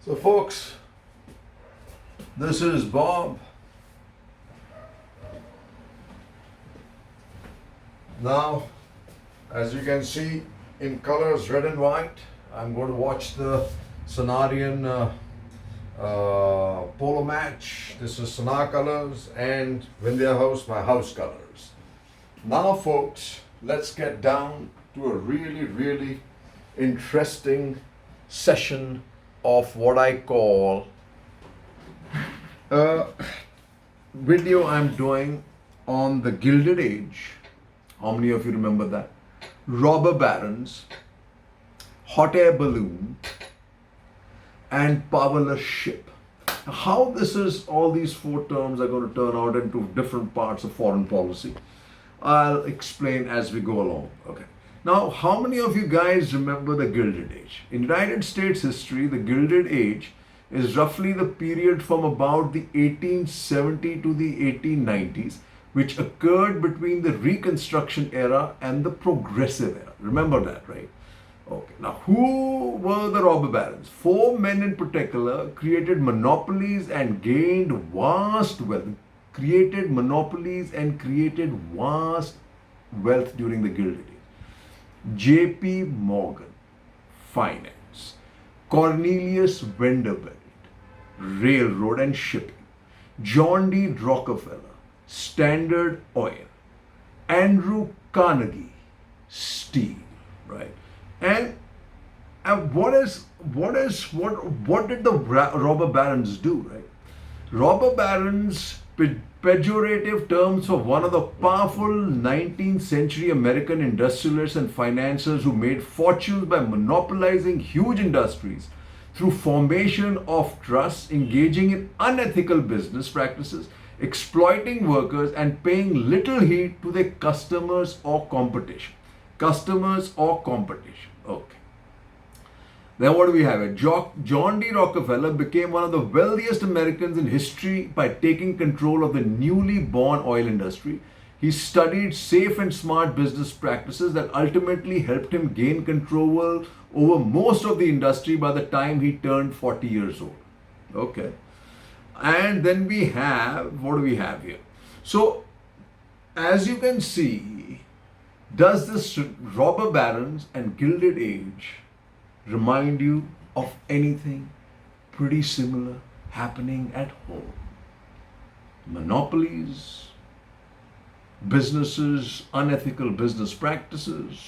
So, folks, this is Bob. Now, as you can see in colors red and white, I'm going to watch the Sonarian polo match. This is Sonar colors and Vindhya House, my house colors. Now, folks, let's get down to a really interesting session of what I call a video I'm doing on the Gilded Age. How many of you remember that? Robber barons, hot air balloon, and powerless ship. How this is, all these four terms are going to turn out into different parts of foreign policy, I'll explain as we go along. Okay. Now, how many of you guys remember the Gilded Age? In United States history, the Gilded Age is roughly the period from about the 1870 to the 1890s, which occurred between the Reconstruction era and the Progressive era. Remember that, right? Okay. Now, who were the robber barons? Four men in particular created monopolies and gained vast wealth. Created monopolies and created vast wealth during the Gilded Age. J.P. Morgan, finance. Cornelius Vanderbilt, railroad and shipping. John D. Rockefeller, Standard Oil. Andrew Carnegie, steel, right? And what did the robber barons do, right? Robber barons, pejorative terms for one of the powerful 19th century American industrialists and financiers who made fortunes by monopolizing huge industries through formation of trusts, engaging in unethical business practices, exploiting workers, and paying little heed to their customers or competition. Customers or competition. Okay. Then what do we have? John D. Rockefeller became one of the wealthiest Americans in history by taking control of the newly born oil industry. He studied safe and smart business practices that ultimately helped him gain control over most of the industry by the time he turned 40 years old. Okay. And then we have, what do we have here? So, as you can see, does this robber barons and Gilded Age remind you of anything pretty similar happening at home? Monopolies, businesses, unethical business practices.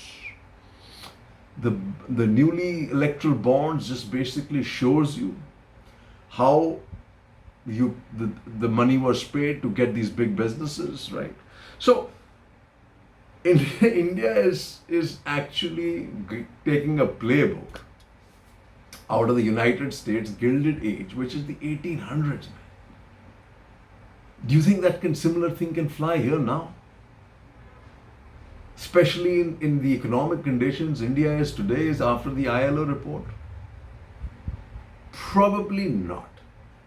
The newly electoral bonds just basically shows you how the money was paid to get these big businesses, right? So India is actually taking a playbook out of the United States Gilded Age, which is the 1800s. Do you think that similar thing can fly here now? Especially in the economic conditions India is today is after the ILO report? Probably not.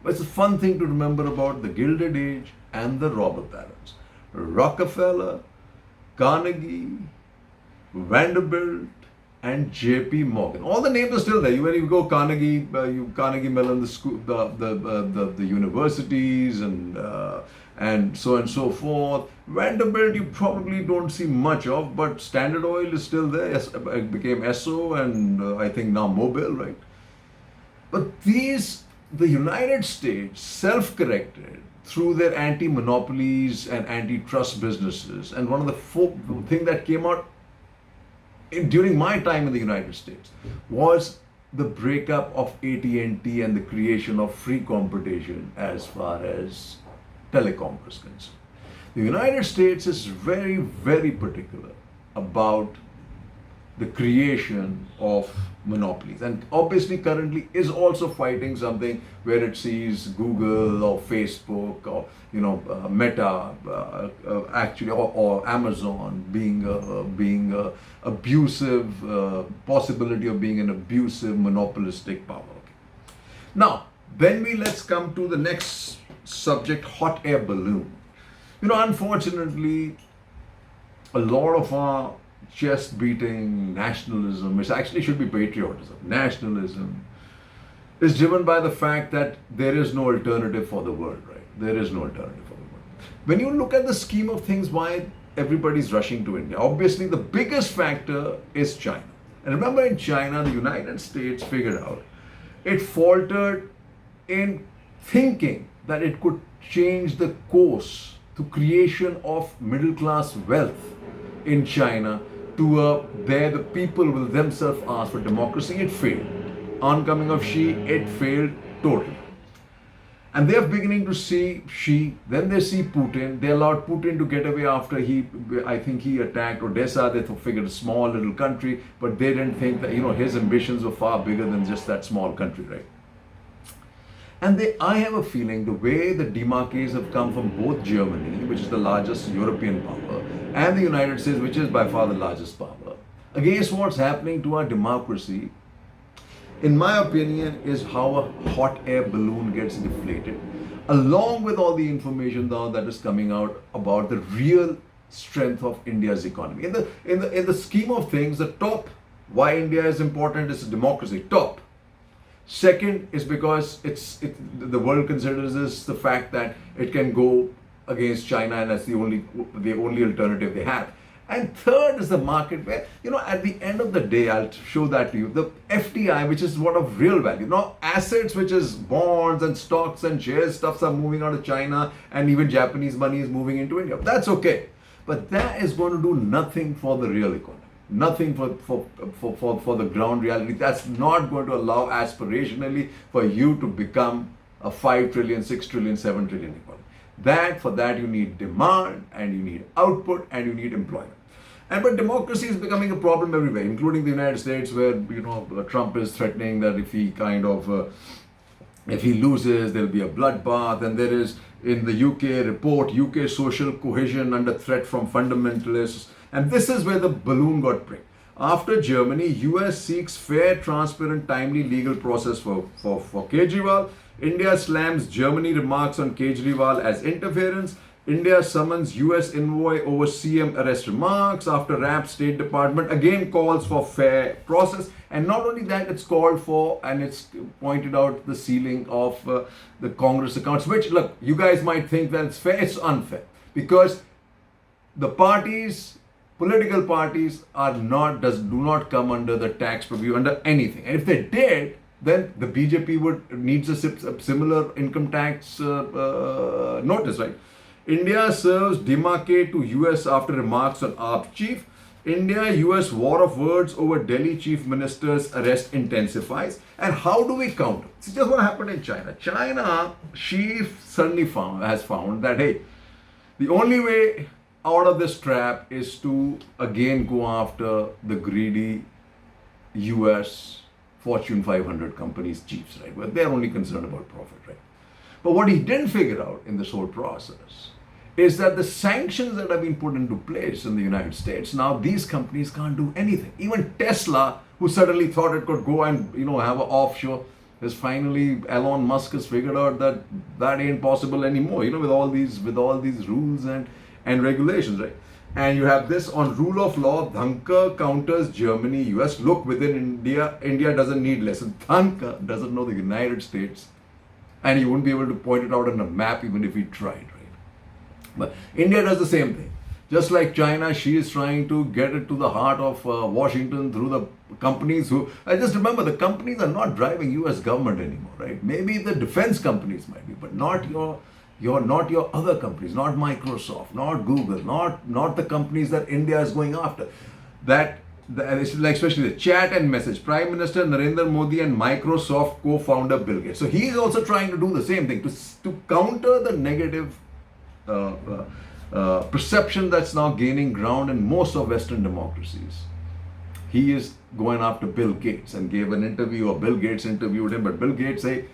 But it's a fun thing to remember about the Gilded Age and the robber barons. Rockefeller, Carnegie, Vanderbilt, and J.P. Morgan. All the names are still there. When you go Carnegie, Carnegie Mellon, the school, the universities, and so on and so forth. Vanderbilt, you probably don't see much of, but Standard Oil is still there. It became Esso, and I think now Mobil, right? But the United States self-corrected through their anti-monopolies and antitrust businesses. And one of the thing that came out during my time in the United States was the breakup of AT&T and the creation of free competition as far as telecom is concerned. The United States is very particular about the creation of monopolies, and obviously currently is also fighting something where it sees Google or Facebook or Meta actually or Amazon being abusive, possibility of being an abusive monopolistic power. Okay. Now then let's come to the next subject, hot air balloon. Unfortunately, a lot of our chest beating nationalism, which actually should be patriotism, nationalism, is driven by the fact that there is no alternative for the world, right? There is no alternative for the world. When you look at the scheme of things, why everybody's rushing to India? Obviously, the biggest factor is China. And remember, in China, the United States figured out it faltered in thinking that it could change the course to creation of middle class wealth in China to where the people will themselves ask for democracy. It failed. Oncoming of Xi, it failed totally. And they're beginning to see Xi, then they see Putin. They allowed Putin to get away after I think he attacked Odessa. They figured a small little country, but they didn't think that, his ambitions were far bigger than just that small country, right? And I have a feeling the way the demarques have come from both Germany, which is the largest European power, and the United States, which is by far the largest power, against what's happening to our democracy, in my opinion, is how a hot air balloon gets deflated, along with all the information now that is coming out about the real strength of India's economy. In the scheme of things, the top why India is important is democracy. Top. Second is because the world considers this the fact that it can go against China, and that's the only alternative they have. And third is the market where, at the end of the day, I'll show that to you, the FDI, which is what of real value. Now, assets, which is bonds and stocks and shares, stuffs are moving out of China, and even Japanese money is moving into India. That's okay. But that is going to do nothing for the real economy. Nothing for the ground reality. That's not going to allow aspirationally for you to become a 5 trillion, 6 trillion, 7 trillion economy. For that you need demand, and you need output, and you need employment. But democracy is becoming a problem everywhere, including the United States, where Trump is threatening that if he loses, there'll be a bloodbath. And there is, in the UK report, UK social cohesion under threat from fundamentalists. And this is where the balloon got pricked. After Germany, US seeks fair, transparent, timely legal process for Kejriwal. India slams Germany remarks on Kejriwal as interference. India summons US envoy over CM arrest remarks after RAP State Department again calls for fair process. And not only that, it's called for, and it's pointed out, the sealing of the Congress accounts, which, look, you guys might think that it's fair. It's unfair, because the political parties do not come under the tax purview, under anything. And if they did, then the BJP needs a similar income tax notice, right? India serves demarque to US after remarks on AAP chief. India-US war of words over Delhi chief minister's arrest intensifies. And how do we counter? This is just what happened in China. She suddenly has found that, hey, the only way out of this trap is to again go after the greedy US Fortune 500 companies' chiefs, right? Well, they're only concerned about profit, right? But what he didn't figure out in this whole process is that the sanctions that have been put into place in the United States, now these companies can't do anything. Even Tesla, who suddenly thought it could go and have an offshore, Elon Musk has figured out that ain't possible anymore. With all these rules and regulations, right? And you have this on rule of law. Dhankar counters Germany, US. Look, within India doesn't need lessons. Dhankar doesn't know the United States, and he wouldn't be able to point it out on a map even if he tried, right? But India does the same thing. Just like China, she is trying to get it to the heart of Washington through the companies who, I just remember, the companies are not driving US government anymore, right? Maybe the defense companies might be, but not your other companies, not Microsoft, not Google, not the companies that India is going after. Especially the chat and message. Prime Minister Narendra Modi and Microsoft co-founder Bill Gates. So he is also trying to do the same thing to counter the negative perception that's now gaining ground in most of Western democracies. He is going after Bill Gates and gave an interview, or Bill Gates interviewed him, but Bill Gates said,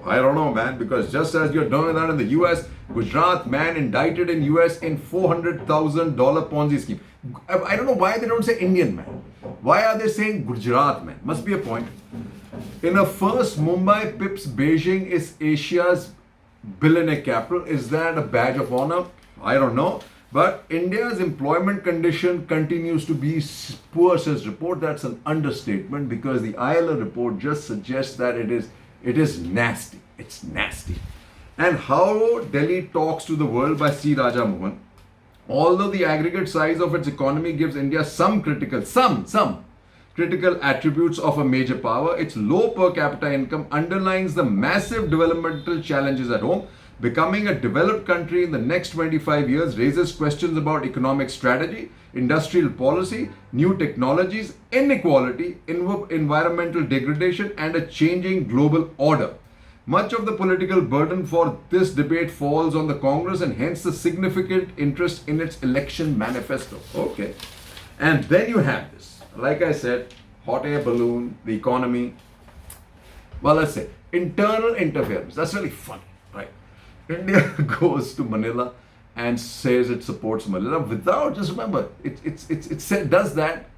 I don't know, man, because just as you're doing that in the US, Gujarat man indicted in US in $400,000 Ponzi scheme. I don't know why they don't say Indian man. Why are they saying Gujarat man? Must be a point. In a first, Mumbai pips Beijing is Asia's billionaire capital. Is that a badge of honor? I don't know. But India's employment condition continues to be poor, says report. That's an understatement, because the ILO report just suggests that it is It is nasty. It's nasty. And how Delhi talks to the world by C. Raja Mohan. Although the aggregate size of its economy gives India some critical attributes of a major power, its low per capita income underlines the massive developmental challenges at home. Becoming a developed country in the next 25 years raises questions about economic strategy, industrial policy, new technologies, inequality, environmental degradation, and a changing global order. Much of the political burden for this debate falls on the Congress and hence the significant interest in its election manifesto. Okay. And then you have this, like I said, hot air balloon, the economy. Well, let's say internal interference. That's really funny, right? India goes to Manila and says it supports Manila without, just remember, it does that,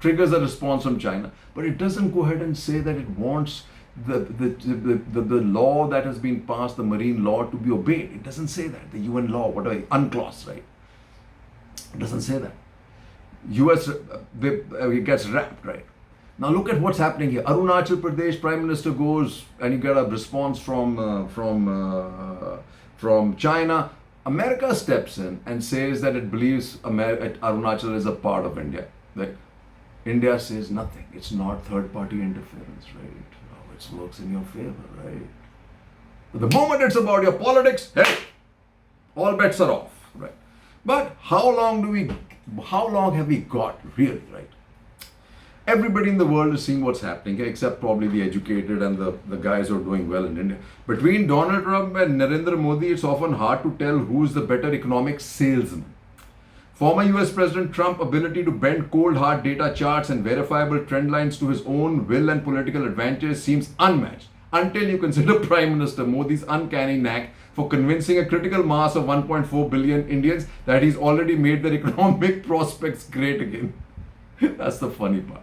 triggers a response from China, but it doesn't go ahead and say that it wants the law that has been passed, the marine law, to be obeyed. It doesn't say that. The UN law, whatever, UNCLOS, right? It doesn't say that. US, it gets wrapped, right? Now look at what's happening here. Arunachal Pradesh Prime Minister goes and you get a response from China. America steps in and says that it believes Arunachal is a part of India. Right? India says nothing. It's not third-party interference, right? Oh, it works in your favor, right? But the moment it's about your politics, hey, all bets are off, right? But how long have we got, really, right? Everybody in the world is seeing what's happening, except probably the educated and the guys who are doing well in India. Between Donald Trump and Narendra Modi, it's often hard to tell who's the better economic salesman. Former US President Trump's ability to bend cold hard data charts and verifiable trend lines to his own will and political advantage seems unmatched, until you consider Prime Minister Modi's uncanny knack for convincing a critical mass of 1.4 billion Indians that he's already made their economic prospects great again. That's the funny part.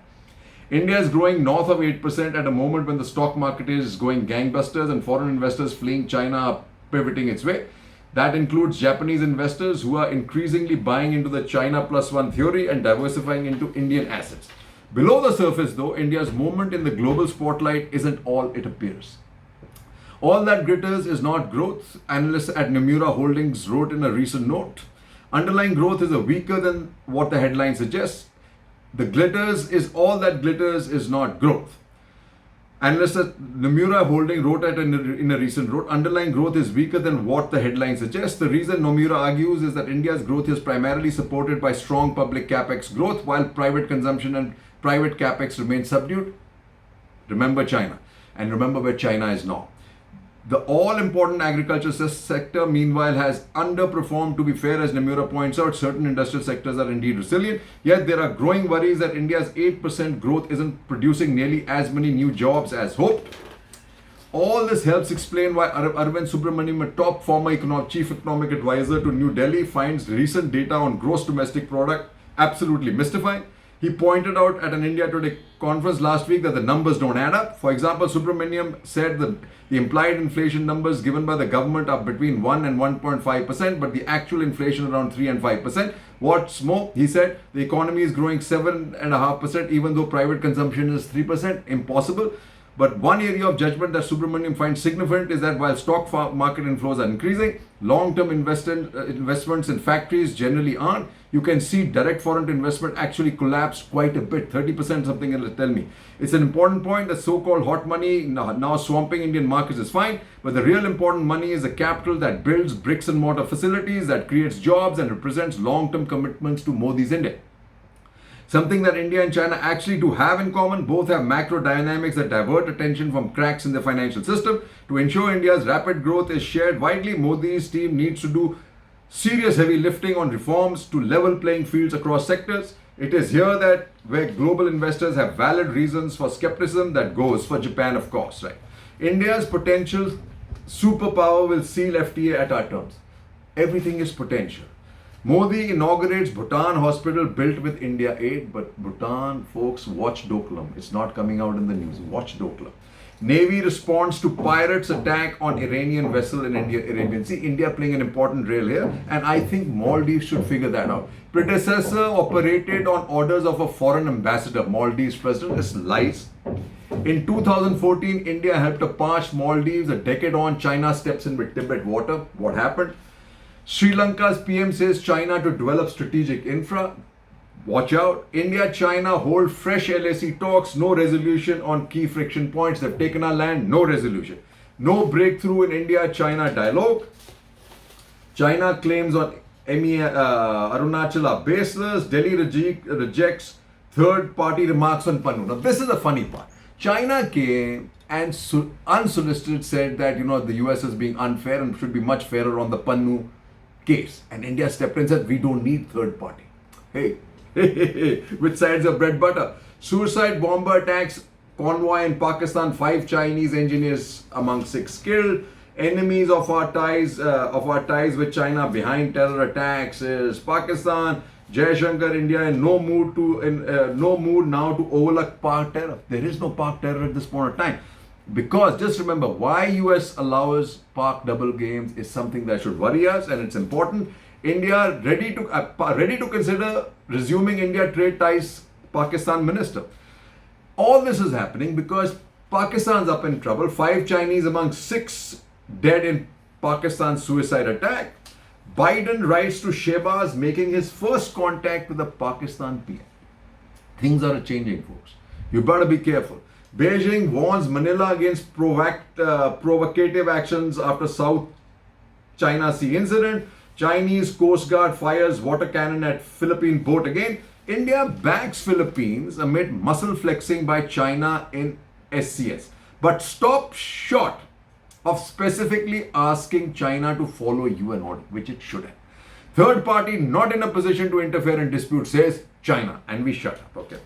India is growing north of 8% at a moment when the stock market is going gangbusters and foreign investors fleeing China are pivoting its way. That includes Japanese investors who are increasingly buying into the China plus one theory and diversifying into Indian assets. Below the surface, though, India's movement in the global spotlight isn't all it appears. All that glitters is not growth, analysts at Nomura Holdings wrote in a recent note. Underlying growth is weaker than what the headline suggests. The glitters is all that glitters is not growth. Analysts at Nomura Holding wrote in a recent note, underlying growth is weaker than what the headline suggests. The reason Nomura argues is that India's growth is primarily supported by strong public capex growth, while private consumption and private capex remain subdued. Remember China, and remember where China is now. The all-important agriculture sector, meanwhile, has underperformed. To be fair, as Nomura points out, certain industrial sectors are indeed resilient, yet there are growing worries that India's 8% growth isn't producing nearly as many new jobs as hoped. All this helps explain why Arvind Subramanian, a top former chief economic advisor to New Delhi, finds recent data on gross domestic product absolutely mystifying. He pointed out at an India Today conference last week that the numbers don't add up. For example, Subramaniam said that the implied inflation numbers given by the government are between 1 and 1.5%, but the actual inflation around 3 and 5%. What's more, he said the economy is growing 7.5%, even though private consumption is 3%. Impossible. But one area of judgment that Subramaniam finds significant is that while stock market inflows are increasing, long-term investments in factories generally aren't. You can see direct foreign investment actually collapsed quite a bit, 30% something, it'll tell me. It's an important point that so-called hot money now swamping Indian markets is fine, but the real important money is the capital that builds bricks and mortar facilities, that creates jobs and represents long-term commitments to Modi's India. Something that India and China actually do have in common. Both have macro dynamics that divert attention from cracks in the financial system. To ensure India's rapid growth is shared widely, Modi's team needs to do serious heavy lifting on reforms to level playing fields across sectors. It is here that where global investors have valid reasons for skepticism that goes for Japan, of course, right? India's potential superpower will seal FTA at our terms. Everything is potential. Modi inaugurates Bhutan hospital built with India aid, but Bhutan, folks, watch Doklam. It's not coming out in the news. Watch Doklam. Navy responds to pirates' attack on Iranian vessel in Arabian Sea. India playing an important role here, and I think Maldives should figure that out. Predecessor operated on orders of a foreign ambassador, Maldives president. This lies. In 2014, India helped a parched Maldives. A decade on, China steps in with Tibet water. What happened? Sri Lanka's PM says China to develop strategic infra. Watch out. India, China hold fresh LAC talks. No resolution on key friction points. They've taken our land. No resolution. No breakthrough in India-China dialogue. China claims on Arunachal are baseless. Delhi rejects third-party remarks on Pannu. Now, this is the funny part. China came and unsolicited said that, the US is being unfair and should be much fairer on the Pannu case. And India stepped in and said, we don't need third party. Hey, which side's your bread butter? Suicide bomber attacks convoy in Pakistan, 5 Chinese engineers among 6 killed. Enemies of our ties with China behind terror attacks is Pakistan. Jaishankar, India in no mood now to overlook Pak terror. There is no Pak terror at this point of time. Because just remember, why US allows Pak double games is something that should worry us, and it's important. India ready to consider resuming India trade ties, Pakistan minister. All this is happening because Pakistan's up in trouble. 5 Chinese among 6 dead in Pakistan's suicide attack. Biden writes to Shehbaz making his first contact with the Pakistan PM. Things are changing, folks. You better be careful. Beijing warns Manila against provocative actions after South China Sea incident. Chinese Coast Guard fires water cannon at Philippine boat again. India backs Philippines amid muscle flexing by China in SCS. But stop short of specifically asking China to follow UN order, which it should have. Third party not in a position to interfere in dispute, says China, and we shut up. Okay.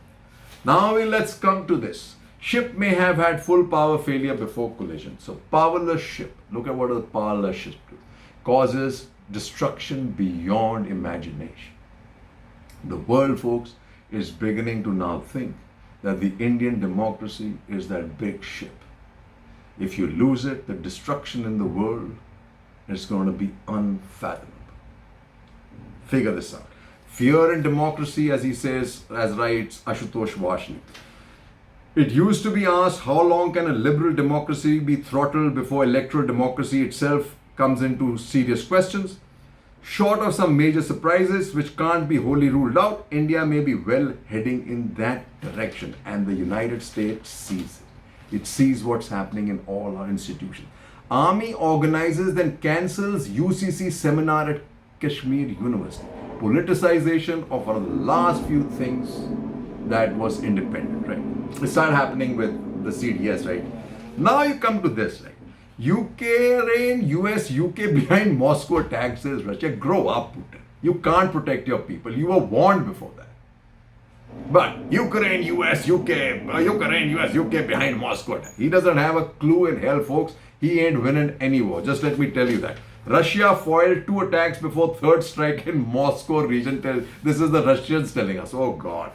Now let's come to this. Ship may have had full power failure before collision. So powerless ship, look at what a powerless ship do. Causes destruction beyond imagination. The world, folks, is beginning to now think that the Indian democracy is that big ship. If you lose it, the destruction in the world is going to be unfathomable. Figure this out. Fear in democracy, as he says, as writes Ashutosh Vashni. It used to be asked, how long can a liberal democracy be throttled before electoral democracy itself comes into serious questions? Short of some major surprises, which can't be wholly ruled out, India may be well heading in that direction, and the United States sees it. It sees what's happening in all our institutions. Army organizes, then cancels UCC seminar at Kashmir University. Politicization of one of the last few things that was independent, right? It started happening with the CDS, right? Now you come to this, right? Ukraine, US, UK behind Moscow attacks, says Russia. Grow up, Putin. You can't protect your people. You were warned before that. But Ukraine, US, UK behind Moscow. He doesn't have a clue in hell, folks. He ain't winning any war. Just let me tell you that. Russia foiled 2 attacks before third strike in Moscow region. This is the Russians telling us. Oh God.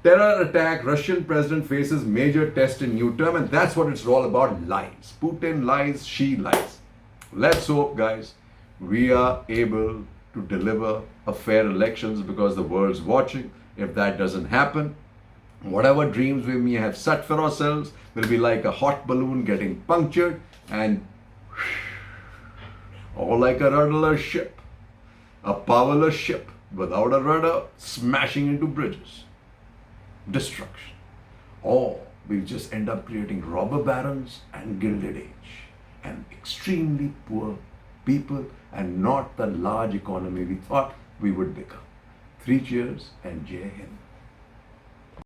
Terror attack, Russian president faces major test in new term, and that's what it's all about, lies. Putin lies, she lies. Let's hope, guys, we are able to deliver a fair elections because the world's watching. If that doesn't happen, whatever dreams we may have set for ourselves will be like a hot balloon getting punctured and or like a rudderless ship, a powerless ship without a rudder smashing into bridges. Destruction. Or we just end up creating robber barons and gilded age and extremely poor people and not the large economy we thought we would become. 3 cheers and Jai Hind.